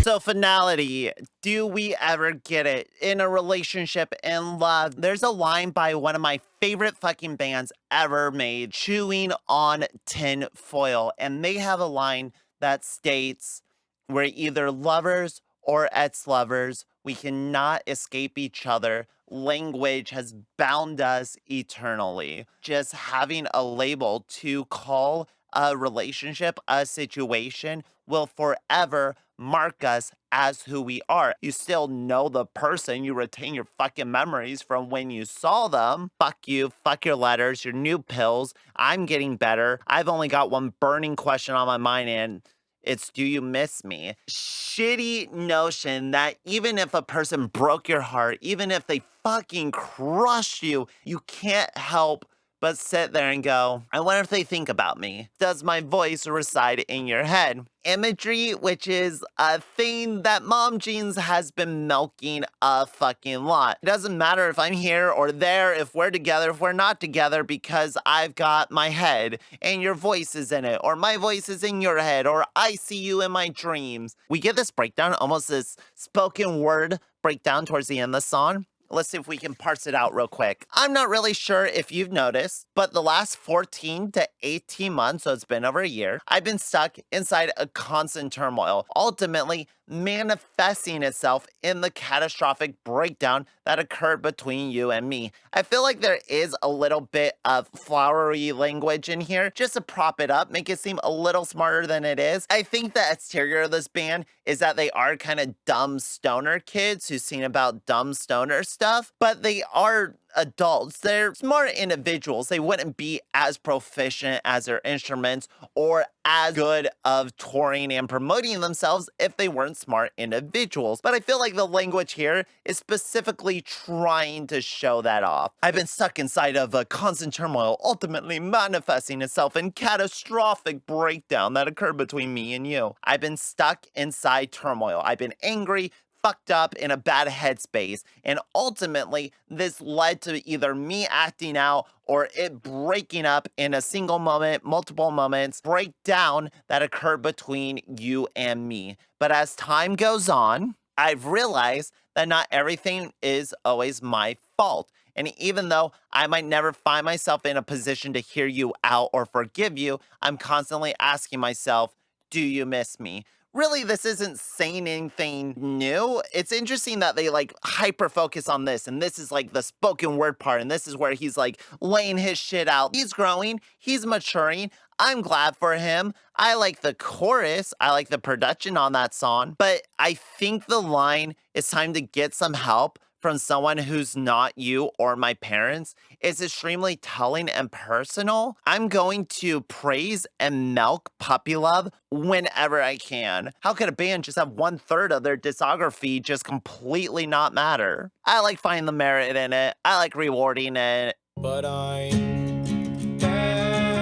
Speaker 1: So finality, do we ever get it in a relationship and love? There's a line by one of my favorite fucking bands ever made, Chewing on Tin Foil. And they have a line that states, we're either lovers or ex-lovers. We cannot escape each other. Language has bound us eternally. Just having a label to call a relationship, a situation, will forever mark us as who we are. You still know the person. You retain your fucking memories from when you saw them. Fuck you. Fuck your letters, your new pills. I'm getting better. I've only got one burning question on my mind, and it's, do you miss me? Shitty notion that even if a person broke your heart, even if they fucking crushed you, you can't help but sit there and go, I wonder if they think about me. Does my voice reside in your head? Imagery, which is a thing that Mom Jeans has been milking a fucking lot. It doesn't matter if I'm here or there, if we're together, if we're not together, because I've got my head and your voice is in it, or my voice is in your head, or I see you in my dreams. We get this breakdown, almost this spoken word breakdown towards the end of the song. Let's see if we can parse it out real quick. I'm not really sure if you've noticed, but the last 14 to 18 months, so it's been over a year, I've been stuck inside a constant turmoil, ultimately manifesting itself in the catastrophic breakdown that occurred between you and me. I feel like there is a little bit of flowery language in here just to prop it up, make it seem a little smarter than it is. I think the exterior of this band is that they are kind of dumb stoner kids who sing about dumb stoner stuff, but they are adults. They're smart individuals. They wouldn't be as proficient as their instruments or as good of touring and promoting themselves if they weren't smart individuals. But I feel like the language here is specifically trying to show that off. I've been stuck inside of a constant turmoil, ultimately manifesting itself in catastrophic breakdown that occurred between me and you. I've been stuck inside turmoil. I've been angry, fucked up, in a bad headspace, and ultimately this led to either me acting out or it breaking up in a single moment, multiple moments, breakdown that occurred between you and me. But as time goes on, I've realized that not everything is always my fault. And even though I might never find myself in a position to hear you out or forgive you, I'm constantly asking myself, do you miss me? Really, this isn't saying anything new. It's interesting that they like hyper focus on this, and this is like the spoken word part, and this is where he's like laying his shit out. He's growing, he's maturing. I'm glad for him. I like the chorus. I like the production on that song, but I think the line, it's time to get some help from someone who's not you or my parents, is extremely telling and personal. I'm going to praise and milk Puppy Love whenever I can. How could a band just have 1/3 of their discography just completely not matter? I like finding the merit in it. I like rewarding it.
Speaker 2: But I'm happy.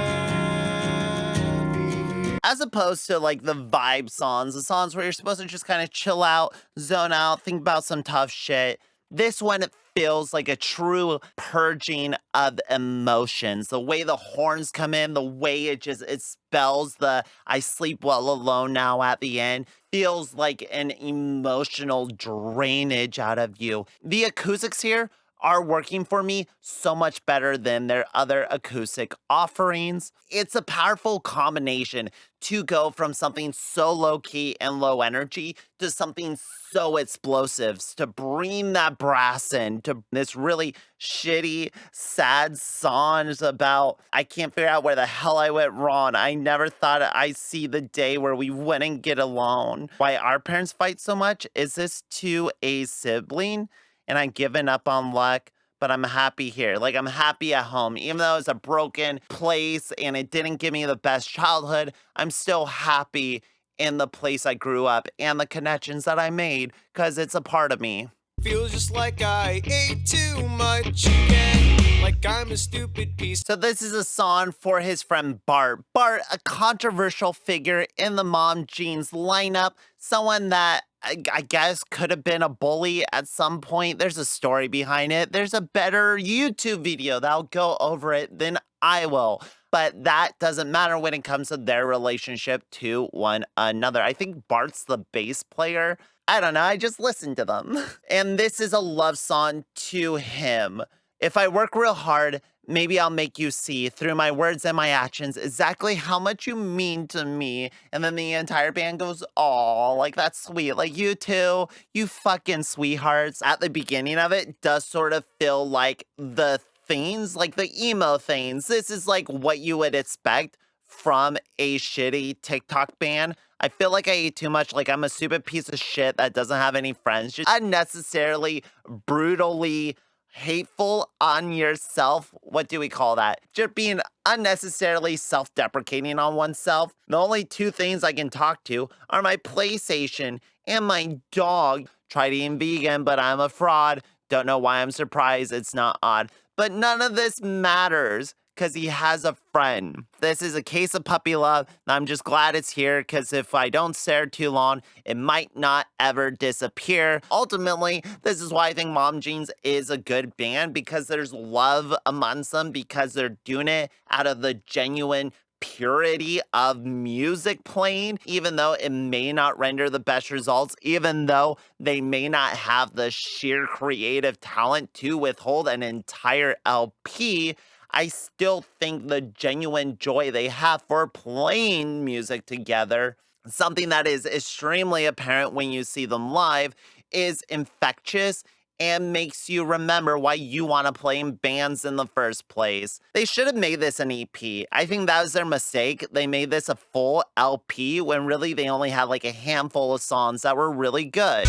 Speaker 1: as opposed to like the vibe songs, the songs where you're supposed to just kind of chill out, zone out, think about some tough shit. This one feels like a true purging of emotions. The way the horns come in, the way it spells the I sleep well alone now at the end feels like an emotional drainage out of you. The acoustics here are working for me so much better than their other acoustic offerings. It's a powerful combination to go from something so low key and low energy to something so explosive, to bring that brass in to this really shitty, sad songs about I can't figure out where the hell I went wrong. I never thought I'd see the day where we wouldn't get along. Why our parents fight so much? Is this to a sibling? And I've given up on luck, but I'm happy here. Like, I'm happy at home. Even though it's a broken place and it didn't give me the best childhood, I'm still happy in the place I grew up and the connections that I made because it's a part of me.
Speaker 2: Feels just like I ate too much again, like I'm a stupid piece.
Speaker 1: So this is a song for his friend Bart. Bart, a controversial figure in the Mom Jeans lineup, someone that I guess could have been a bully at some point. There's a story behind it. There's a better YouTube video that'll go over it than I will. But that doesn't matter when it comes to their relationship to one another. I think Bart's the bass player. I don't know, I just listened to them. And this is a love song to him. If I work real hard, maybe I'll make you see through my words and my actions exactly how much you mean to me. And then the entire band goes, "Aw, like that's sweet. Like you too, you fucking sweethearts." At the beginning of it does sort of feel like the things, like the emo things. This is like what you would expect from a shitty TikTok band. I feel like I eat too much, like I'm a stupid piece of shit that doesn't have any friends. Just unnecessarily, brutally hateful on yourself. What do we call that? Just being unnecessarily self-deprecating on oneself. The only two things I can talk to are my PlayStation and my dog. Tried eating vegan, but I'm a fraud. Don't know why I'm surprised. It's not odd. But none of this matters because he has a friend. This is a case of puppy love, and I'm just glad it's here because if I don't stare too long, it might not ever disappear. Ultimately, this is why I think Mom Jeans is a good band, because there's love amongst them, because they're doing it out of the genuine purity of music playing, even though it may not render the best results, even though they may not have the sheer creative talent to withhold an entire LP. I still think the genuine joy they have for playing music together, something that is extremely apparent when you see them live, is infectious and makes you remember why you want to play in bands in the first place. They should have made this an EP. I think that was their mistake. They made this a full LP when really they only had like a handful of songs that were really good.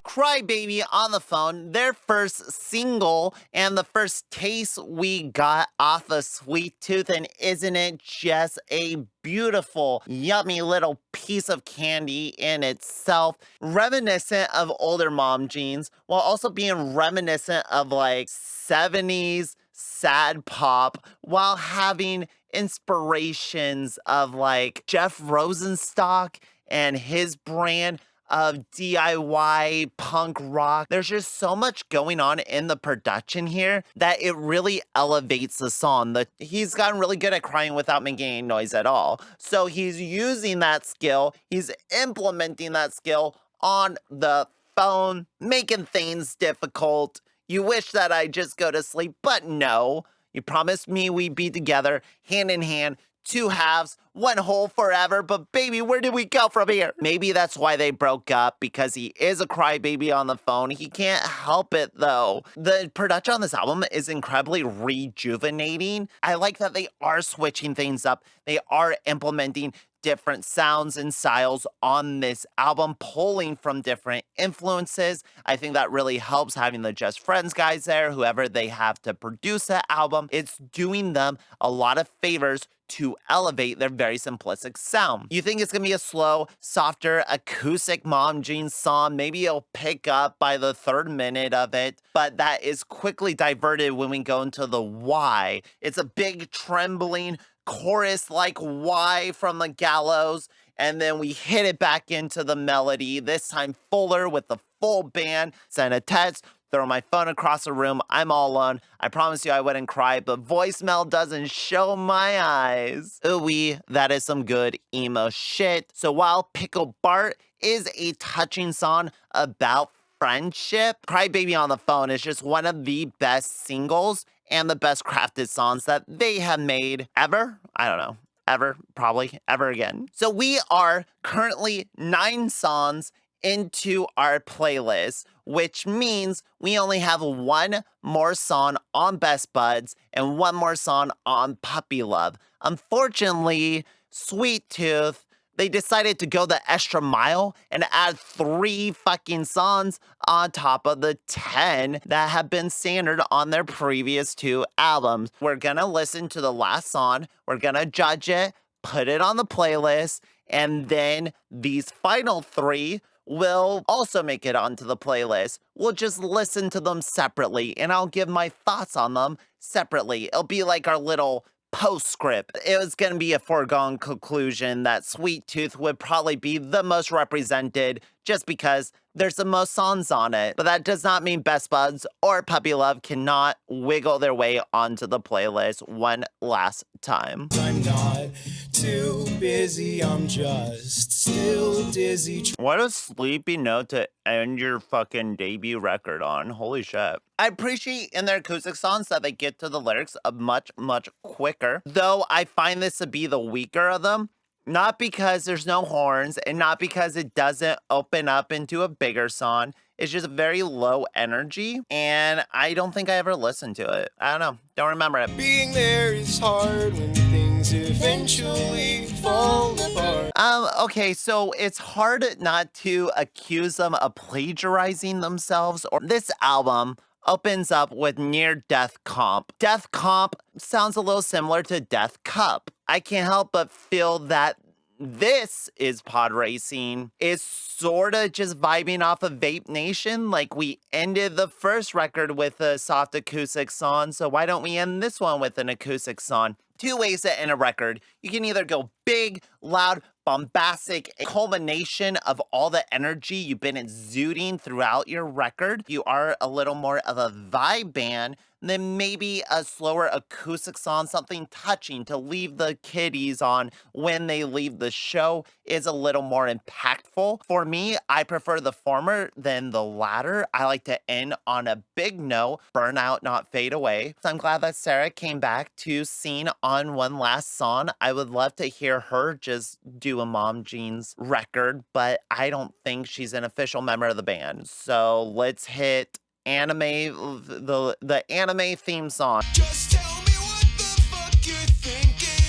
Speaker 1: Crybaby on the Phone, their first single and the first taste we got off of Sweet Tooth, and isn't it just a beautiful, yummy little piece of candy in itself, reminiscent of older Mom Jeans, while also being reminiscent of like 70s sad pop, while having inspirations of like Jeff Rosenstock and his brand of DIY punk rock. There's just so much going on in the production here that it really elevates the song. He's gotten really good at crying without making any noise at all. So he's using that skill, he's implementing that skill on the phone, making things difficult. You wish that I'd just go to sleep, but no. You promised me we'd be together, hand in hand, two halves, one whole forever, but baby, where did we go from here? Maybe that's why they broke up, because he is a crybaby on the phone. He can't help it though. The production on this album is incredibly rejuvenating. I like that they are switching things up. They are implementing different sounds and styles on this album, pulling from different influences. I think that really helps having the Just Friends guys there, whoever they have to produce that album. It's doing them a lot of favors to elevate their very simplistic sound. You think it's gonna be a slow, softer, acoustic Mom Jeans song. Maybe it'll pick up by the 3rd minute of it, but that is quickly diverted when we go into the why. It's a big, trembling chorus like why from the gallows, and then we hit it back into the melody, this time fuller with the full band. Send a text, throw my phone across the room. I'm all alone. I promise you I wouldn't cry, but voicemail doesn't show my eyes. Ooh-wee, that is some good emo shit. So while Pickle Bart is a touching song about friendship, Crybaby on the Phone is just one of the best singles and the best crafted songs that they have made ever. I don't know. Ever, probably, ever again. So we are currently 9 songs into our playlist, which means we only have 1 more song on Best Buds and 1 more song on Puppy Love. Unfortunately, Sweet Tooth, they decided to go the extra mile and add 3 fucking songs on top of the 10 that have been standard on their previous 2 albums. We're gonna listen to the last song, we're gonna judge it, put it on the playlist, and then these final 3 will also make it onto the playlist. We'll just listen to them separately, and I'll give my thoughts on them separately. It'll be like our little postscript. It was going to be a foregone conclusion that Sweet Tooth would probably be the most represented just because there's the most songs on it. But that does not mean Best Buds or Puppy Love cannot wiggle their way onto the playlist one last time.
Speaker 2: I'm not too busy, I'm just still dizzy.
Speaker 1: What a sleepy note to end your fucking debut record on. Holy shit. I appreciate in their acoustic songs that they get to the lyrics much, much quicker. Though I find this to be the weaker of them. Not because there's no horns and not because it doesn't open up into a bigger song. It's just very low energy, and I don't think I ever listened to it. I don't know. Don't remember it.
Speaker 2: Being there is hard when things eventually fall apart.
Speaker 1: Okay, so it's hard not to accuse them of plagiarizing themselves. Or this album opens up with Near Death Comp. Death Comp sounds a little similar to Death Cup. I can't help but feel that this is pod racing is sort of just vibing off of Vape Nation. Like we ended the first record with a soft acoustic song, so why don't we end this one with an acoustic song? 2 ways to end a record. You can either go big, loud, bombastic, a culmination of all the energy you've been exuding throughout your record. You are a little more of a vibe band, then maybe a slower acoustic song, something touching to leave the kiddies on when they leave the show is a little more impactful. For me, I prefer the former than the latter. I like to end on a big note, burn out, not fade away. So I'm glad that Sarah came back to sing on one last song. I would love to hear her just do a Mom Jeans record, but I don't think she's an official member of the band. So let's hit anime, the anime theme song.
Speaker 2: Just tell me what the fuck you're thinking.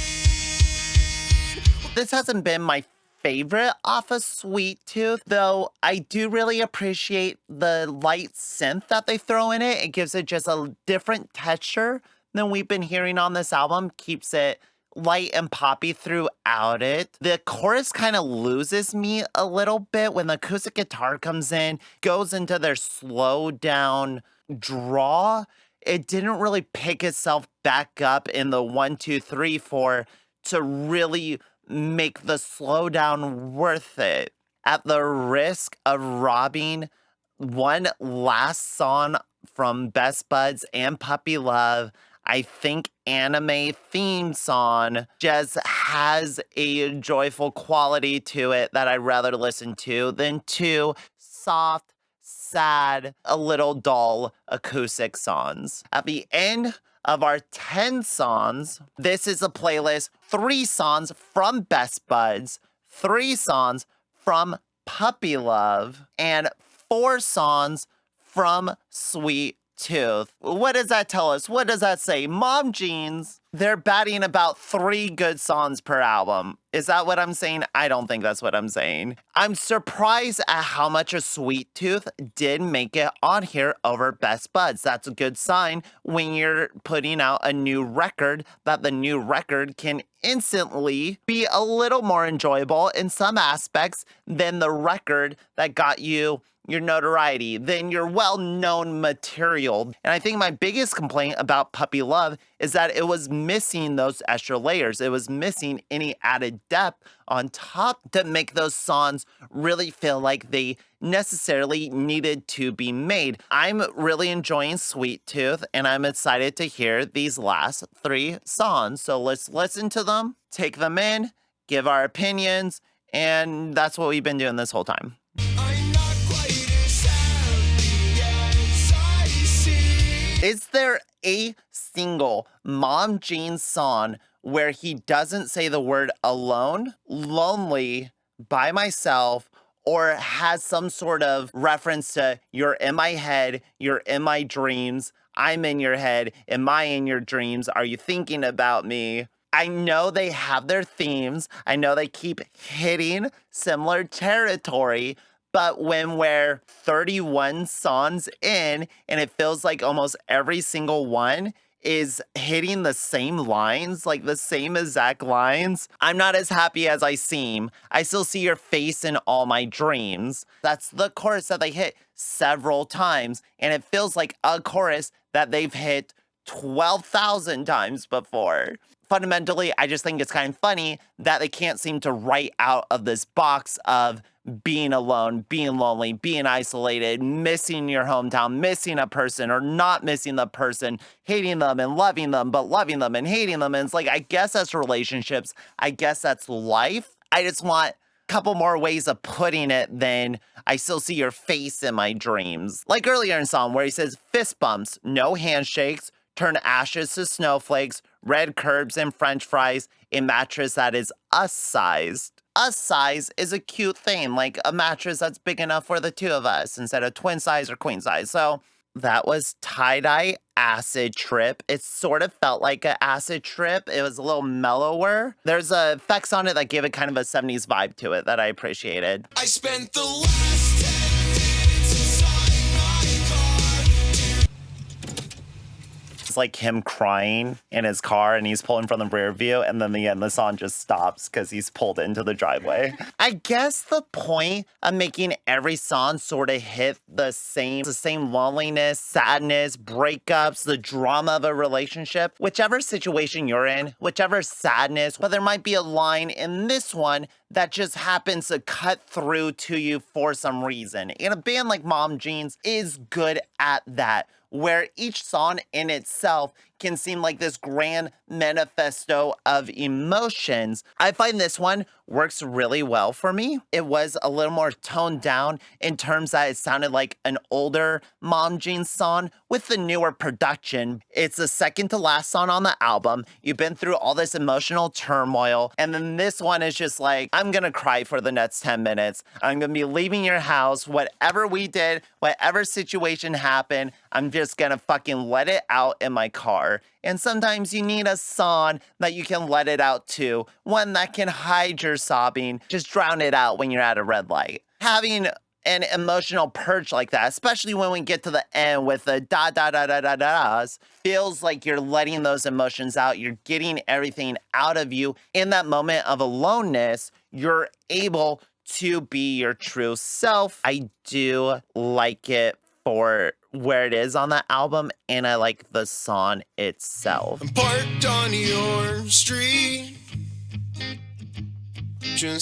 Speaker 1: This hasn't been my favorite off of Sweet Tooth, though I do really appreciate the light synth that they throw in it. It gives it just a different texture than we've been hearing on this album. Keeps it light and poppy throughout it. The chorus kind of loses me a little bit when the acoustic guitar comes in, goes into their slow down draw. It didn't really pick itself back up in the 1, 2, 3, 4 to really make the slowdown worth it. At the risk of robbing one last song from Best Buds and Puppy Love, I think anime theme song just has a joyful quality to it that I'd rather listen to than 2 soft, sad, a little dull acoustic songs. At the end of our 10 songs, this is a playlist, 3 songs from Best Buds, 3 songs from Puppy Love, and 4 songs from Sweet Tooth. What does that tell us? What does that say? Mom Jeans, they're batting about 3 good songs per album. Is that what I'm saying? I don't think that's what I'm saying. I'm surprised at how much of Sweet Tooth did make it on here over Best Buds. That's a good sign when you're putting out a new record, that the new record can instantly be a little more enjoyable in some aspects than the record that got you your notoriety, than your well-known material. And I think my biggest complaint about Puppy Love is that it was missing those extra layers. It was missing any added depth on top to make those songs really feel like they necessarily needed to be made. I'm really enjoying Sweet Tooth, and I'm excited to hear these last 3 songs. So let's listen to them, take them in, give our opinions, and that's what we've been doing this whole time. Is there a single Mom Jeans song where he doesn't say the word alone, lonely, by myself, or has some sort of reference to you're in my head, you're in my dreams, I'm in your head, am I in your dreams, are you thinking about me? I know they have their themes. I know they keep hitting similar territory. But when we're 31 songs in and it feels like almost every single one is hitting the same lines, like the same exact lines, I'm not as happy as I seem. I still see your face in all my dreams. That's the chorus that they hit several times. And it feels like a chorus that they've hit 12,000 times before. Fundamentally, I just think it's kind of funny that they can't seem to write out of this box of being alone, being lonely, being isolated, missing your hometown, missing a person or not missing the person, hating them and loving them, but loving them and hating them. And it's like, I guess that's relationships. I guess that's life. I just want a couple more ways of putting it than I still see your face in my dreams. Like earlier in the song where he says fist bumps, no handshakes, turn ashes to snowflakes, red curbs and french fries, a mattress that is us-sized. Us size is a cute thing, like a mattress that's big enough for the 2 of us instead of twin size or queen size. So that was Tie-Dye Acid Trip. It sort of felt like an acid trip. It was a little mellower. There's effects on it that give it kind of a 70s vibe to it that I appreciated.
Speaker 2: I spent the last 10 minutes inside my car.
Speaker 1: It's like him crying in his car and he's pulling from the rear view, and then the song just stops because he's pulled into the driveway. I guess the point of making every song sort of hit the same loneliness, sadness, breakups, the drama of a relationship, whichever situation you're in, whichever sadness, but there might be a line in this one that just happens to cut through to you for some reason. And a band like Mom Jeans is good at that, where each song in itself can seem like this grand manifesto of emotions. I find this one works really well for me. It was a little more toned down in terms that it sounded like an older Mom Jeans song with the newer production. It's the second to last song on the album. You've been through all this emotional turmoil, and then this one is just like, I'm gonna cry for the next 10 minutes. I'm gonna be leaving your house. Whatever we did, whatever situation happened, I'm just gonna fucking let it out in my car. And sometimes you need a song that you can let it out to, one that can hide your sobbing, just drown it out when you're at a red light. Having an emotional purge like that, especially when we get to the end with the da-da-da-da-da-da's, feels like you're letting those emotions out. You're getting everything out of you. In that moment of aloneness, you're able to be your true self. I do like it for where it is on the album, and I like the song itself.
Speaker 2: I'm parked on your street.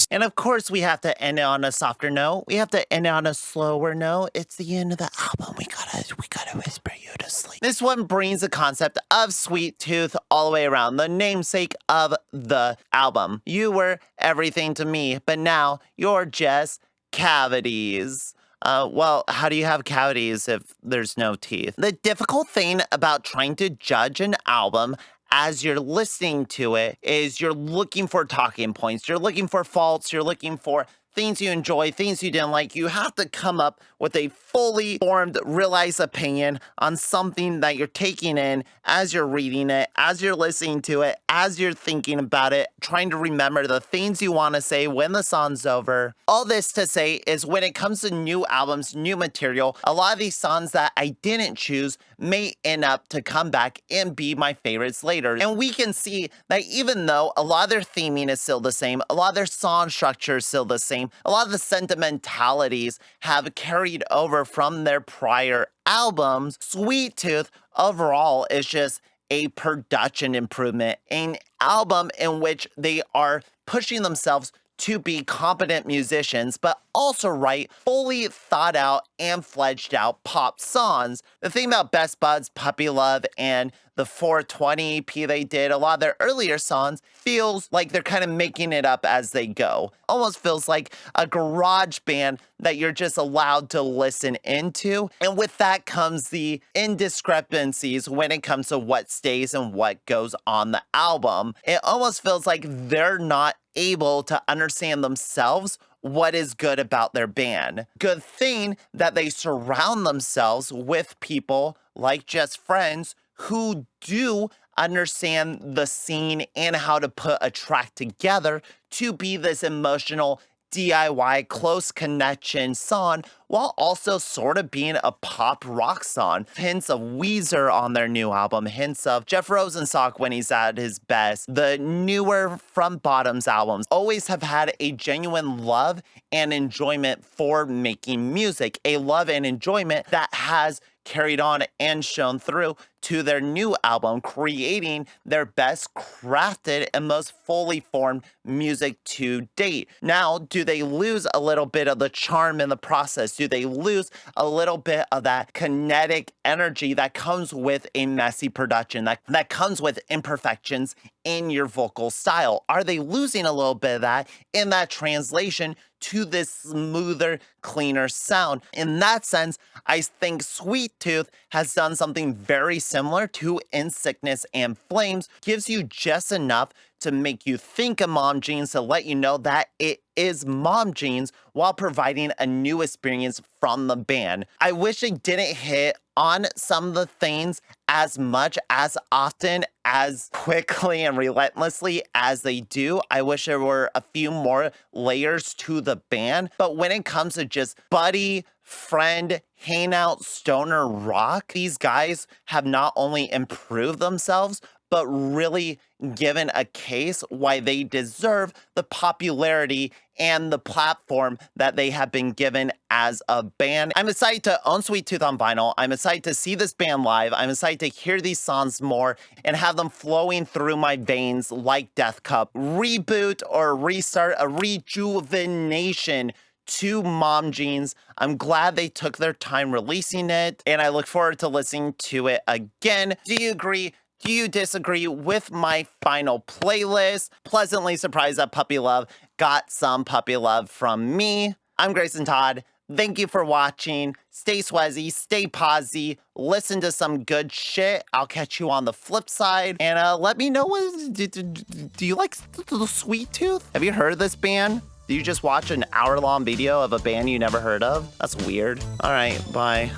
Speaker 1: And of course, we have to end it on a softer note. We have to end it on a slower note. It's the end of the album. We gotta whisper you to sleep. This one brings the concept of Sweet Tooth all the way around, the namesake of the album. You were everything to me, but now you're just cavities. Well, how do you have cavities if there's no teeth? The difficult thing about trying to judge an album as you're listening to it is you're looking for talking points. You're looking for faults. You're looking for things you enjoy, things you didn't like. You have to come up with a fully formed, realized opinion on something that you're taking in as you're reading it, as you're listening to it, as you're thinking about it, trying to remember the things you want to say when the song's over. All this to say is when it comes to new albums, new material, a lot of these songs that I didn't choose may end up to come back and be my favorites later. And we can see that even though a lot of their theming is still the same, a lot of their song structure is still the same, a lot of the sentimentalities have carried over from their prior albums, Sweet Tooth overall is just a production improvement, an album in which they are pushing themselves to be competent musicians, but also write fully thought out and fledged out pop songs. The thing about Best Buds, Puppy Love, and the 420 EP they did, a lot of their earlier songs feels like they're kind of making it up as they go. Almost feels like a garage band that you're just allowed to listen into. And with that comes the indiscrepancies when it comes to what stays and what goes on the album. It almost feels like they're not able to understand themselves what is good about their band. Good thing that they surround themselves with people like Just Friends who do understand the scene and how to put a track together to be this emotional DIY close connection song while also sort of being a pop rock song. Hints of Weezer on their new album, hints of Jeff Rosenstock when he's at his best. The newer Front Bottoms albums always have had a genuine love and enjoyment for making music, a love and enjoyment that has carried on and shown through to their new album, creating their best crafted and most fully formed music to date. Now, do they lose a little bit of the charm in the process? Do they lose a little bit of that kinetic energy that comes with a messy production, that comes with imperfections in your vocal style? Are they losing a little bit of that in that translation to this smoother, cleaner sound? In that sense, I think Sweet Tooth has done something very similar to In Sickness and Flames, gives you just enough to make you think of Mom Jeans, to let you know that it is Mom Jeans while providing a new experience from the band. I wish it didn't hit on some of the things as much, as often, as quickly and relentlessly as they do. I wish there were a few more layers to the band. But when it comes to just buddy, friend, hangout, stoner rock, these guys have not only improved themselves, but really given a case why they deserve the popularity and the platform that they have been given as a band. I'm excited to own Sweet Tooth on vinyl. I'm excited to see this band live. I'm excited to hear these songs more and have them flowing through my veins like Death Cup. Reboot or restart, a rejuvenation to Mom Jeans. I'm glad they took their time releasing it, and I look forward to listening to it again. Do you agree? Do you disagree with my final playlist? Pleasantly surprised that Puppy Love got some puppy love from me. I'm Grayson Todd. Thank you for watching. Stay swazzy, stay posy, listen to some good shit. I'll catch you on the flip side. And let me know, do you like the Sweet Tooth? Have you heard of this band? Do you just watch an hour-long video of a band you never heard of? That's weird. All right, bye.